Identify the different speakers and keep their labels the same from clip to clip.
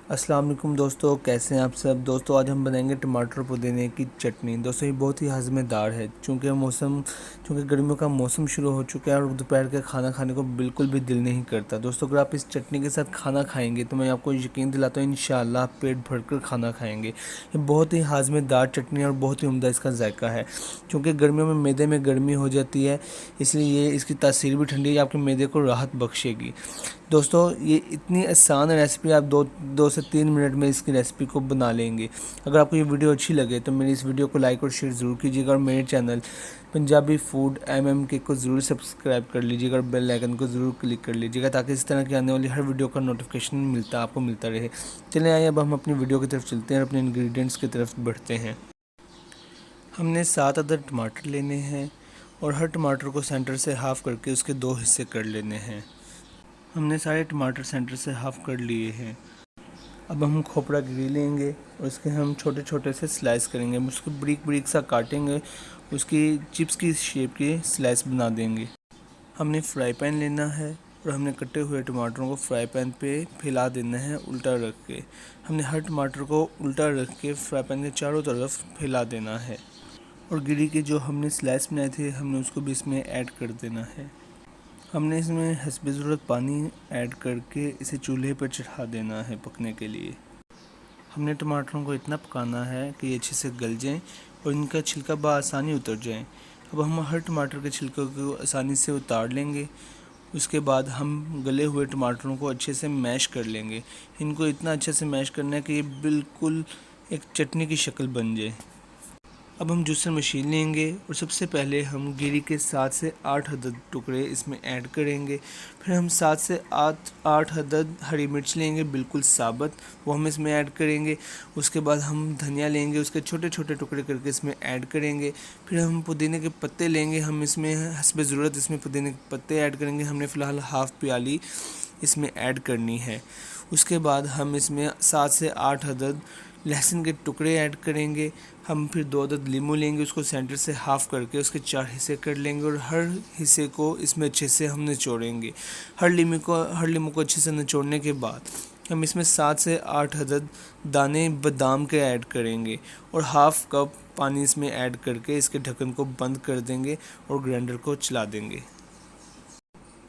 Speaker 1: अस्सलाम वालेकुम दोस्तों, कैसे हैं आप सब। दोस्तों आज हम बनाएंगे टमाटर पुदीने की चटनी। दोस्तों ये बहुत ही हज़मेदार है चूँकि गर्मियों का मौसम शुरू हो चुका है और दोपहर का खाना खाने को बिल्कुल भी दिल नहीं करता। दोस्तों अगर आप इस चटनी के साथ खाना खाएंगे तो मैं आपको यकीन दिलाता हूँ इंशाअल्लाह आप पेट भरकर खाना खाएंगे। ये बहुत ही हज़मेदार चटनी है और बहुत ही उम्दा इसका जायका है। क्योंकि गर्मियों में मैदे में गर्मी हो जाती है, इसलिए ये इसकी तासीर भी ठंडी है, आपके मैदे को राहत बख्शेगी। दोस्तों ये इतनी आसान रेसिपी, आप दो से 3 मिनट में इसकी रेसिपी को बना लेंगे। अगर आपको ये वीडियो अच्छी लगे तो मेरी इस वीडियो को लाइक और शेयर ज़रूर कीजिएगा और मेरे चैनल पंजाबी फूड MMK को ज़रूर सब्सक्राइब कर लीजिएगा और बेल आइकन को ज़रूर क्लिक कर लीजिएगा ताकि इस तरह की आने वाली हर वीडियो का नोटिफिकेशन आपको मिलता रहे। चलें आइए अब हम अपनी वीडियो की तरफ चलते हैं और अपने इंग्रेडिएंट्स की तरफ बढ़ते हैं। हमने 7 अदद टमाटर लेने हैं और हर टमाटर को सेंटर से हाफ़ करके उसके 2 हिस्से कर लेने हैं। हमने सारे टमाटर सेंटर से हाफ़ कर लिए हैं। अब हम खोपड़ा गिरी लेंगे और उसके हम छोटे छोटे से स्लाइस करेंगे। हम उसको बारीक बारीक सा काटेंगे, उसकी चिप्स की शेप के स्लाइस बना देंगे। हमने फ्राई पैन लेना है और हमने कटे हुए टमाटरों को फ्राई पैन पे फैला देना है उल्टा रख के। हमने हर टमाटर को उल्टा रख के फ्राई पैन के चारों तरफ फैला देना है और गिरी के जो हमने स्लाइस बनाए थे हमने उसको भी इसमें ऐड कर देना है। हमने इसमें हस्बे ज़रूरत पानी ऐड करके इसे चूल्हे पर चढ़ा देना है पकने के लिए। हमने टमाटरों को इतना पकाना है कि ये अच्छे से गल जाएं और इनका छिलका बआसानी उतर जाए। अब हम हर टमाटर के छिलके को आसानी से उतार लेंगे। उसके बाद हम गले हुए टमाटरों को अच्छे से मैश कर लेंगे। इनको इतना अच्छे से मैश करना है कि ये बिल्कुल एक चटनी की शक्ल बन जाए। अब हम जूसर मशीन लेंगे और सबसे पहले हम गिरी के 7 से 8 अदद टुकड़े इसमें ऐड करेंगे। फिर हम 7 से 8 अदद हरी मिर्च लेंगे बिल्कुल साबुत, वो हम इसमें ऐड करेंगे। उसके बाद हम धनिया लेंगे, उसके छोटे छोटे टुकड़े करके इसमें ऐड करेंगे। फिर हम पुदीने के पत्ते लेंगे, हम इसमें हस्बे ज़रूरत इसमें पुदीने के पत्ते ऐड करेंगे। हमने फ़िलहाल हाफ़ प्याली इसमें ऐड करनी है। उसके बाद हम इसमें 7 से 8 अदद लहसुन के टुकड़े ऐड करेंगे। हम फिर 2 अदद लीमू लेंगे, उसको सेंटर से हाफ़ करके उसके 4 हिस्से कर लेंगे और हर हिस्से को इसमें अच्छे से हम निचोड़ेंगे। हर लीमू को अच्छे से निचोड़ने के बाद हम इसमें 7 से 8 अदद दाने बादाम के ऐड करेंगे और हाफ़ कप पानी इसमें ऐड करके इसके ढक्कन को बंद कर देंगे और ग्राइंडर को चला देंगे।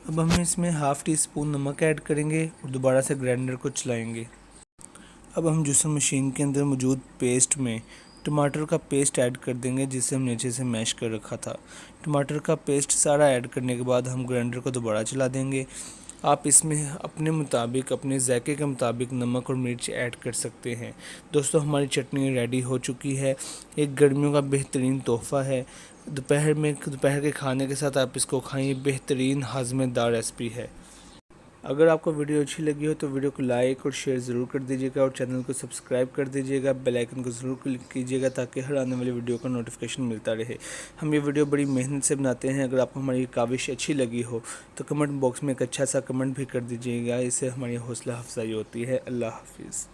Speaker 1: अब हम इसमें हाफ़ टी स्पून नमक ऐड करेंगे और दोबारा से ग्राइंडर को चलाएंगे। अब हम जूसर मशीन के अंदर मौजूद पेस्ट में टमाटर का पेस्ट ऐड कर देंगे जिसे हमने अच्छे से मैश कर रखा था। टमाटर का पेस्ट सारा ऐड करने के बाद हम ग्राइंडर को दोबारा चला देंगे। आप इसमें अपने मुताबिक, अपने जायके के मुताबिक नमक और मिर्च ऐड कर सकते हैं। दोस्तों हमारी चटनी रेडी हो चुकी है। एक गर्मियों का बेहतरीन तोहफ़ा है। दोपहर के खाने के साथ आप इसको खाएं। बेहतरीन हाज़मेदार रेसिपी है। अगर आपको वीडियो अच्छी लगी हो तो वीडियो को लाइक और शेयर ज़रूर कर दीजिएगा और चैनल को सब्सक्राइब कर दीजिएगा। बेल आइकन को ज़रूर क्लिक कीजिएगा ताकि हर आने वाली वीडियो का नोटिफिकेशन मिलता रहे। हम ये वीडियो बड़ी मेहनत से बनाते हैं। अगर आपको हमारी काविश अच्छी लगी हो तो कमेंट बॉक्स में एक अच्छा सा कमेंट भी कर दीजिएगा, इससे हमारी हौसला अफजाई होती है। अल्लाह हाफिज़।